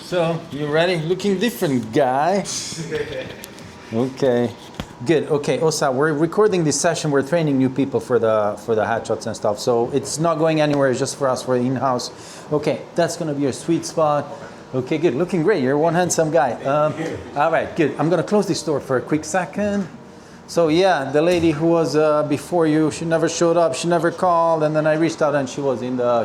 So, you ready? Looking different, guy. Okay. Good. Okay, Osa, we're recording this session. We're training new people for the headshots and stuff. So it's not going anywhere. It's just for us, for in-house. Okay, that's gonna be your sweet spot. Okay, good. Looking great. You're one handsome guy. All right, good. I'm gonna close this door for a quick second. So yeah, the lady who was before you, she never showed up. She never called, and then I reached out, and she was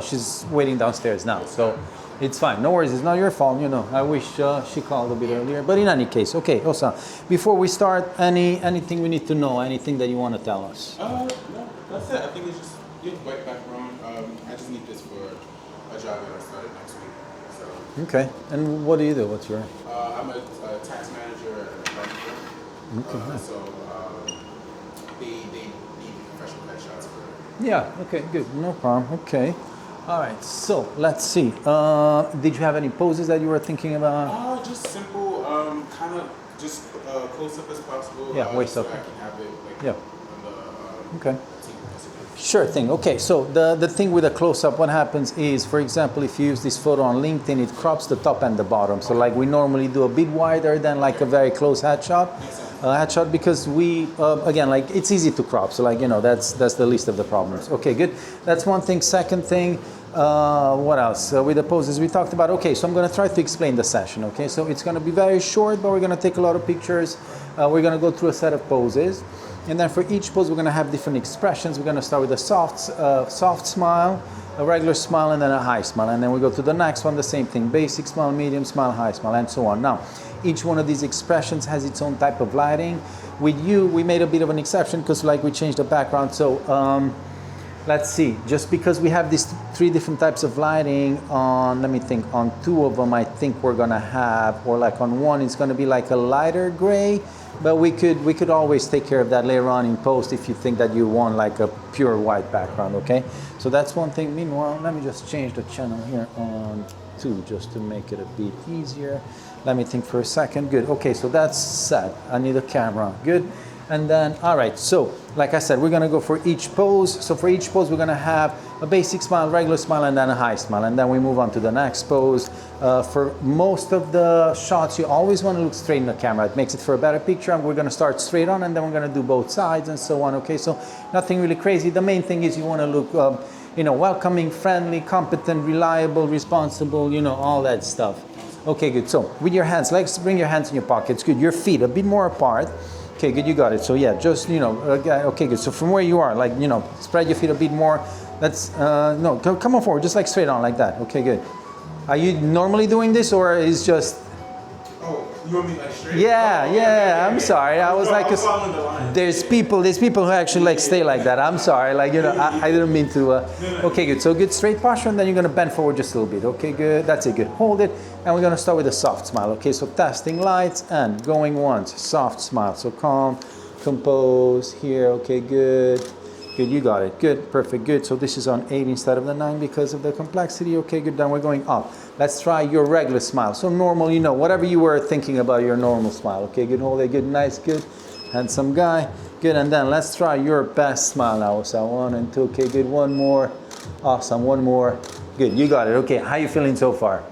she's waiting downstairs now. So. It's fine, no worries, it's not your fault, you know. I wish she called a bit earlier, but in any case, okay, Osa, before we start, anything we need to know, anything that you want to tell us? No, that's it. I think it's just your white background. I just need this for a job that I started next week. So. Okay, and what do you do? What's your? I'm a tax manager at a bank. Okay. So they need professional headshots for it. Yeah, okay, good, no problem, okay. All right, so let's see. Did you have any poses that you were thinking about? Just simple, kind of just close up as possible. Yeah, waist so up. I can have it like Yeah. on the Okay. Sure thing. Okay, so the thing with a close-up, what happens is, for example, if you use this photo on LinkedIn, it crops the top and the bottom. So like we normally do a bit wider than like a very close headshot, because we, again, like it's easy to crop. So like, you know, that's the least of the problems. Okay, good. That's one thing. Second thing, what else? With the poses we talked about. Okay, so I'm going to try to explain the session. Okay, so it's going to be very short, but we're going to take a lot of pictures. We're going to go through a set of poses. And then for each pose, we're going to have different expressions. We're going to start with a soft smile, a regular smile, and then a high smile. And then we go to the next one, the same thing. Basic smile, medium smile, high smile, and so on. Now, each one of these expressions has its own type of lighting. With you, we made a bit of an exception because like we changed the background. So let's see. Just because we have these three different types of lighting on, let me think, on two of them, I think we're going to have, or like on one, it's going to be like a lighter gray. But we could always take care of that later on in post if you think that you want like a pure white background, okay? So that's one thing. Meanwhile, let me just change the channel here on 2 just to make it a bit easier. Let me think for a second. Good. Okay, so that's set. I need a camera. Good. And then, all right, so like I said, we're gonna go for each pose. So for each pose, we're gonna have a basic smile, regular smile, and then a high smile. And then we move on to the next pose. For most of the shots, you always wanna look straight in the camera. It makes it for a better picture. And we're gonna start straight on, and then we're gonna do both sides and so on, okay? So nothing really crazy. The main thing is you wanna look, you know, welcoming, friendly, competent, reliable, responsible, you know, all that stuff. Okay, good. So with your hands, let's bring your hands in your pockets. Good. Your feet a bit more apart. Okay, good, you got it. So yeah, just, you know, okay, good. So from where you are, like, you know, spread your feet a bit more. That's, no, come on forward, just like straight on like that. Okay, good. Are you normally doing this or is just? Oh, you want me like straight? Yeah, oh, yeah, I'm sorry. I was like, there's people who actually like stay like that. I'm sorry, like, you know, I didn't mean to. Okay, good. So good straight posture, and then you're gonna bend forward just a little bit. Okay, good. That's it, good. Hold it, and we're gonna start with a soft smile. Okay, so testing lights and going once. Soft smile. So calm, compose here. Okay, good. Good, you got it. Good, perfect, good. So this is on 8 instead of the 9 because of the complexity. Okay, good, then we're going up. Let's try your regular smile. So normal, you know, whatever you were thinking about your normal smile. Okay, good, hold it, good, nice, good. Handsome guy. Good, and then let's try your best smile now. So 1 and 2, okay, good, one more. Awesome, one more. Good, you got it. Okay, how you feeling so far?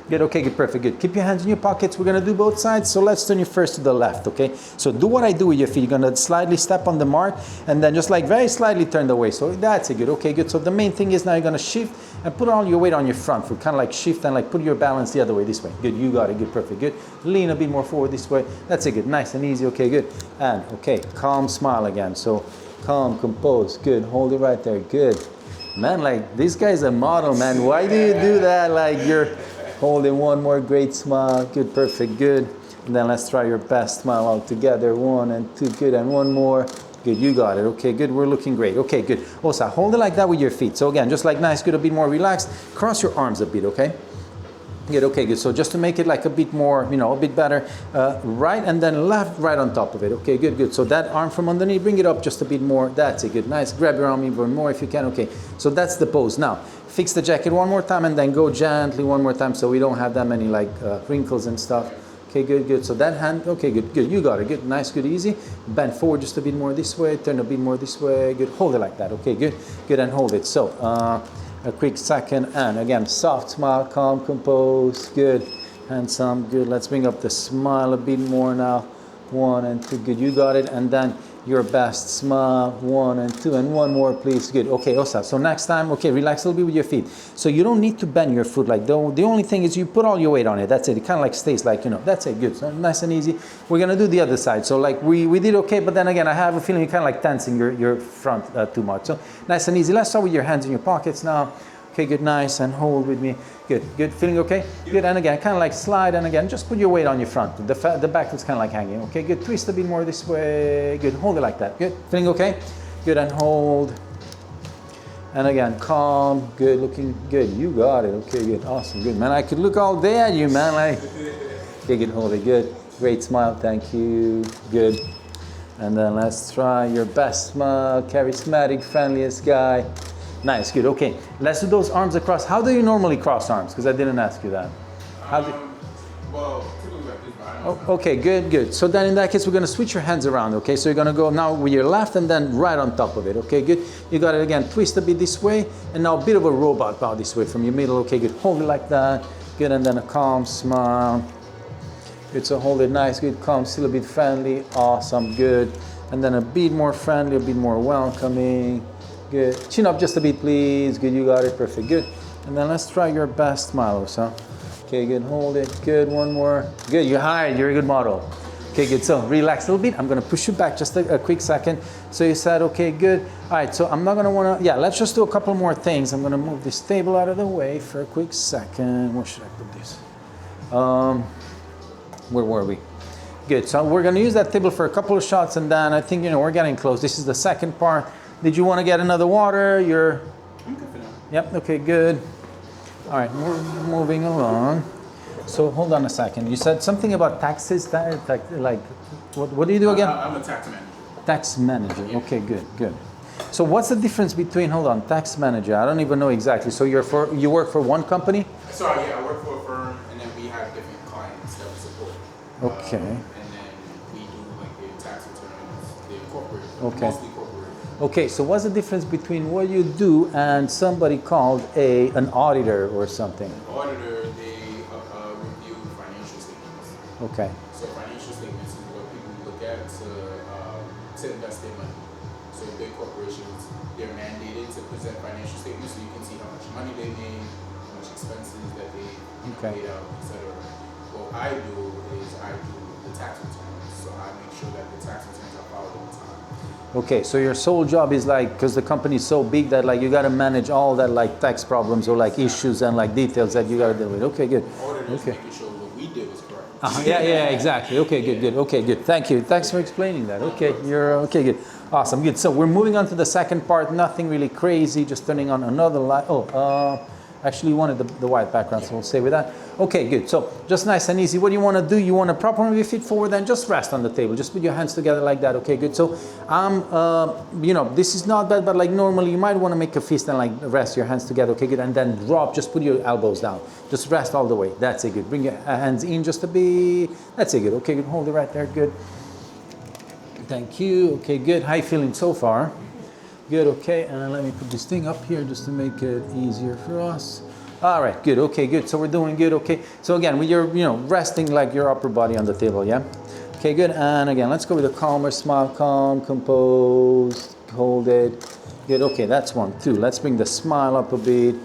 Good, okay, good, perfect, good. Keep your hands in your pockets. We're gonna do both sides. So let's turn you first to the left, okay? So do what I do with your feet. You're gonna slightly step on the mark and then just like very slightly turn the way. So that's it, good, okay, good. So the main thing is now you're gonna shift and put all your weight on your front foot. Kind of like shift and like put your balance the other way, this way. Good, you got it, good, perfect, good. Lean a bit more forward this way. That's it, good, nice and easy, okay, good. And okay, calm smile again. So calm, compose, good. Hold it right there, good. Man, like this guy's a model, man. Why do you do that? Like you're holding one more great smile. Good, perfect, good. And then let's try your best smile all together. 1 and 2, good, and one more. Good, you got it. Okay, good, we're looking great. Okay, good. Osa, hold it like that with your feet. So again, just like nice, good, a bit more relaxed. Cross your arms a bit, okay? Good, okay, good. So just to make it like a bit more, you know, a bit better, right and then left, right on top of it. Okay, good, good. So that arm from underneath, bring it up just a bit more. That's it, good, nice. Grab your arm even more if you can. Okay, so that's the pose. Now, fix the jacket one more time and then go gently one more time so we don't have that many like wrinkles and stuff. Okay, good, good. So that hand, okay, good, good. You got it, good, nice, good, easy. Bend forward just a bit more this way, turn a bit more this way. Good, hold it like that. Okay, good, good, and hold it. So, a quick second, and again, soft smile, calm, compose, good. Handsome, good. Let's bring up the smile a bit more now. 1 and 2, good. You got it. And then your best smile. 1 and 2, and one more, please. Good. Okay, Osa. So next time, okay, relax a little bit with your feet. So you don't need to bend your foot like the only thing is you put all your weight on it. That's it. It kind of like stays like, you know, that's it. Good. So nice and easy. We're going to do the other side. So like we did okay, but then again, I have a feeling you're kind of like tensing your front too much. So nice and easy. Let's start with your hands in your pockets now. Okay, good, nice, and hold with me. Good, good, feeling okay? Good, and again, kind of like slide, and again, just put your weight on your front. The back is kind of like hanging. Okay, good, twist a bit more this way. Good, hold it like that. Good, feeling okay? Good, and hold. And again, calm, good, looking good. You got it. Okay, good, awesome, good, man. I could look all day at you, man. Like, okay, good, hold it, good. Great smile, thank you. Good. And then let's try your best smile, charismatic, friendliest guy. Nice, good, okay. Let's do those arms across. How do you normally cross arms? Because I didn't ask you that. Well, typically like this, but I don't know. Okay, good, good. So then in that case, we're gonna switch your hands around, okay? So you're gonna go now with your left and then right on top of it, okay, good. You got it again, twist a bit this way, and now a bit of a robot bow this way from your middle, okay, good. Hold it like that, good, and then a calm smile. Good, so hold it nice, good, calm, still a bit friendly, awesome, good. And then a bit more friendly, a bit more welcoming. Good. Chin up just a bit, please. Good, you got it. Perfect. Good. And then let's try your best smile, Osa. Okay, good. Hold it. Good. One more. Good. You're hired. You're a good model. Okay, good. So relax a little bit. I'm going to push you back just a quick second. So you said, okay, good. All right. So I'm not going to want to, yeah, let's just do a couple more things. I'm going to move this table out of the way for a quick second. Where should I put this? Where were we? Good. So we're going to use that table for a couple of shots, and then I think, you know, we're getting close. This is the second part. Did you want to get another water? I'm good for now. Yep, okay, good. All right, we're moving along. So hold on a second. You said something about taxes, like, what do you do again? I'm a tax manager. Tax manager, okay, good, good. So what's the difference between, hold on, tax manager? I don't even know exactly. So you work for one company? Sorry, yeah, I work for a firm, and then we have different clients that we support. Okay. And then we do like the tax returns, the corporate, Okay. mostly corporate. Okay, so what's the difference between what you do and somebody called an auditor or something? Auditor, they review financial statements. Okay. So financial statements is what people look at to invest their money. So big corporations, they're mandated to present financial statements so you can see how much money they made, how much expenses that they paid out, etc. What I do is I do the tax returns. So I make sure that the tax returns are filed on time. Okay, so your sole job is like, because the company is so big that like you got to manage all that like tax problems or like issues and like details that you got to deal with. Okay, good. Auditors Okay. making sure what we did was correct. Yeah, exactly. Okay, good, good. Okay, good. Thank you. Thanks for explaining that. Okay, you're okay, good. Awesome, good. So we're moving on to the second part. Nothing really crazy, just turning on another light. Actually, you wanted the white background, so we'll stay with that. Okay, good. So just nice and easy. What do you want to do? You want to prop on your feet forward and just rest on the table. Just put your hands together like that. Okay, good. So you know, this is not bad, but like normally you might want to make a fist and like rest your hands together. Okay, good. And then drop. Just put your elbows down. Just rest all the way. That's it. Good. Bring your hands in just a bit. That's it. Good. Okay, good. Hold it right there. Good. Thank you. Okay, good. How you feeling so far? Good, okay, and then let me put this thing up here just to make it easier for us. All right, good, okay, good. So we're doing good, okay. So again, with your, you know, resting like your upper body on the table, yeah? Okay, good, and again, let's go with a calmer smile, calm, composed, hold it. Good, okay, that's 1, 2. Let's bring the smile up a bit.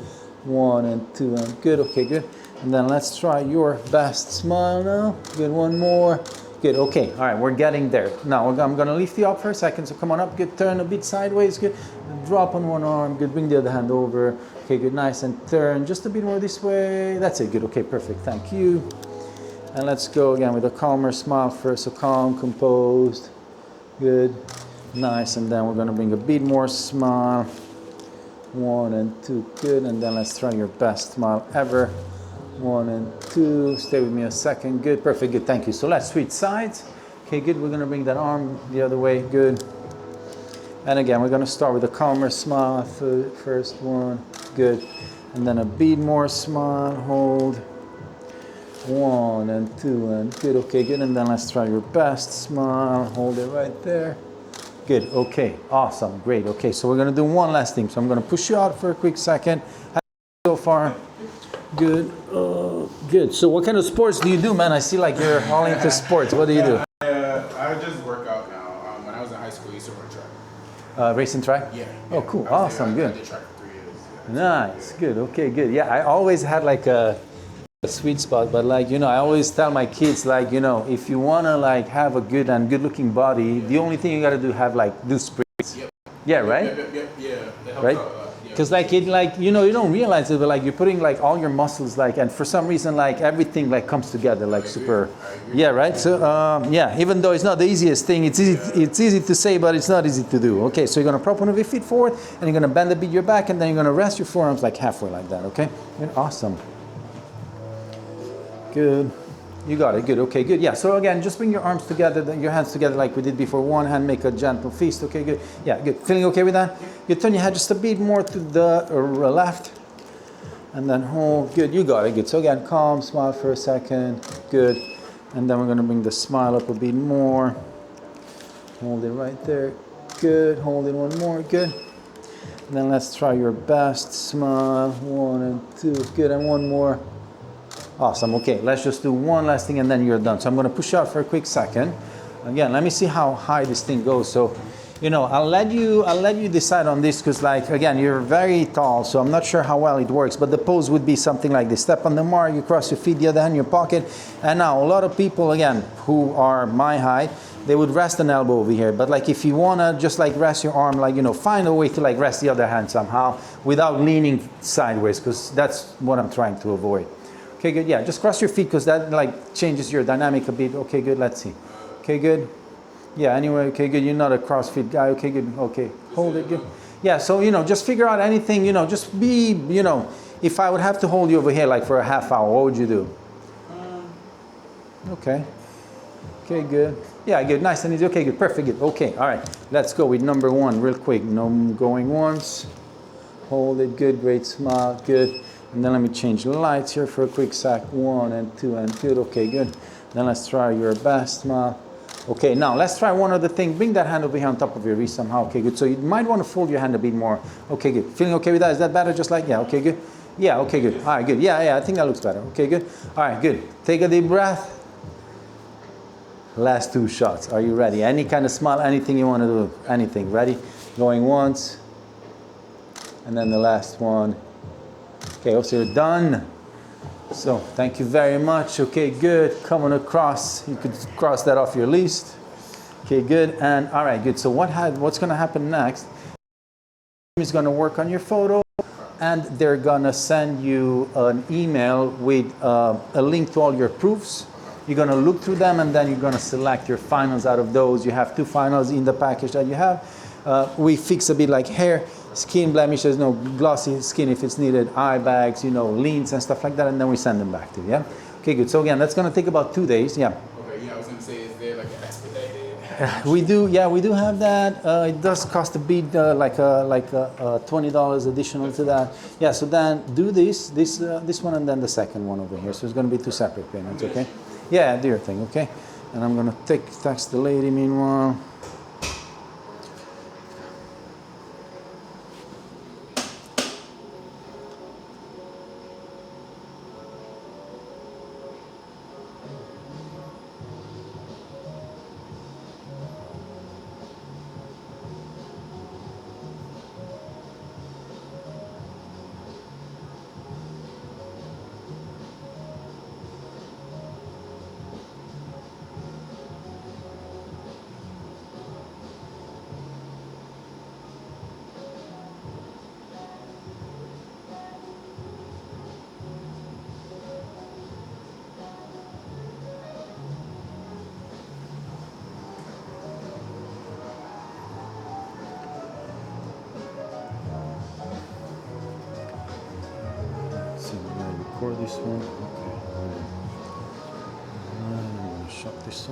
1 and 2, and good, okay, good. And then let's try your best smile now. Good, one more. Good, okay, all right, we're getting there. Now I'm gonna lift you up for a second, so come on up, good, turn a bit sideways, good. Drop on one arm, good, bring the other hand over. Okay, good, nice, and turn just a bit more this way. That's it, good, okay, perfect, thank you. And let's go again with a calmer smile first, so calm, composed, good, nice, and then we're gonna bring a bit more smile. 1 and 2, good, and then let's try your best smile ever. 1 and 2, stay with me a second, good, perfect, good, thank you. So let's switch sides. Okay, good, we're gonna bring that arm the other way, good. And again, we're gonna start with a calmer smile, first one, good. And then a bit more smile, hold. 1 and 2 and good, okay, good. And then let's try your best smile, hold it right there. Good, okay, awesome, great, okay. So we're gonna do one last thing. So I'm gonna push you out for a quick second. So far, Good. Good. So what kind of sports do you do, man? I see like you're all into sports. What do you do? I just work out now. When I was in high school, I used to run track. Racing track? Yeah. Oh, cool. I was Awesome. there. I Good. did track for 3 years. Yeah. Nice. Good. Okay, good. Yeah, I always had like a sweet spot, but like, you know, I always tell my kids, like, you know, if you want to like have a good and good looking body, the only thing you got to do have like do sprints. Yep. Yeah, right? Yeah. That helps Right? out a lot. Yeah. Because like it like, you know, you don't realize it, but like you're putting like all your muscles like, and for some reason like everything like comes together like super. Yeah, right? So yeah, even though it's not the easiest thing, it's easy to say, but it's not easy to do. Okay, so you're gonna prop one of your feet forward and you're gonna bend a bit your back and then you're gonna rest your forearms like halfway like that, okay? Good. Awesome. Good. You got it. Good. Okay, good. Yeah. So again, just bring your arms together, then your hands together like we did before. One hand, make a gentle fist. Okay, good. Yeah, good. Feeling okay with that? You turn your head just a bit more to the left. And then hold. Good. You got it. Good. So again, calm, smile for a second. Good. And then we're going to bring the smile up a bit more. Hold it right there. Good. Hold it one more. Good. And then let's try your best. Smile. 1 and 2. Good. And one more. Awesome. Okay, let's just do one last thing and then you're done. So I'm going to push out for a quick second. Again, let me see how high this thing goes. So, you know, I'll let you decide on this because, like, again, you're very tall, so I'm not sure how well it works. But the pose would be something like this: step on the mark, you cross your feet, the other hand in your pocket. And now, a lot of people, again, who are my height, they would rest an elbow over here. But like, if you wanna just like rest your arm, like, you know, find a way to like rest the other hand somehow without leaning sideways, because that's what I'm trying to avoid. Okay, good. Yeah, just cross your feet because that like changes your dynamic a bit. Okay, good. Let's see. Okay, good. Yeah, anyway, okay, good. You're not a CrossFit guy. Okay, good. Okay, hold it. Good. Yeah, so, you know, just figure out anything, you know, just be, you know, if I would have to hold you over here like for a half hour, what would you do? Okay. Okay, good. Yeah, good. Nice and easy. Okay, good. Perfect. Good. Okay, all right. Let's go with number 1 real quick. No going once. Hold it. Good. Great. Smile. Good. And then let me change the lights here for a quick sec. 1 and 2 and good. Okay, good. Then let's try your best. Smile. Okay, now let's try one other thing. Bring that hand over here on top of your wrist somehow. Okay, good. So you might want to fold your hand a bit more. Okay, good. Feeling okay with that? Is that better? Just like, yeah, okay, good. Yeah, okay, good. All right, good. Yeah, I think that looks better. Okay, good. All right, good. Take a deep breath. Last 2 shots. Are you ready? Any kind of smile, anything you want to do. Anything. Ready? Going once. And then the last one. Okay, so you're done. So thank you very much. Okay, good. Coming across. You could cross that off your list. Okay, good. And all right, good. So what's going to happen next is going to work on your photo, and they're going to send you an email with a link to all your proofs. You're going to look through them, and then you're going to select your finals out of those. You have 2 finals in the package that you have. We fix a bit like hair, skin blemishes, no glossy skin if it's needed, eye bags, you know, leans and stuff like that, and then we send them back to you. Yeah. Okay, good. So again, that's going to take about 2 days. Yeah. Okay, yeah, I was gonna say, is there like an expedited? We do. Yeah, we do have that. It does cost a bit, like $20 additional to that. Yeah. So then do this one, and then the second one over here. So it's going to be 2 separate payments. Okay. Yeah, do your thing. Okay. And I'm going to text the lady meanwhile. So we're going to record this one. Okay. I'm going to shut this off.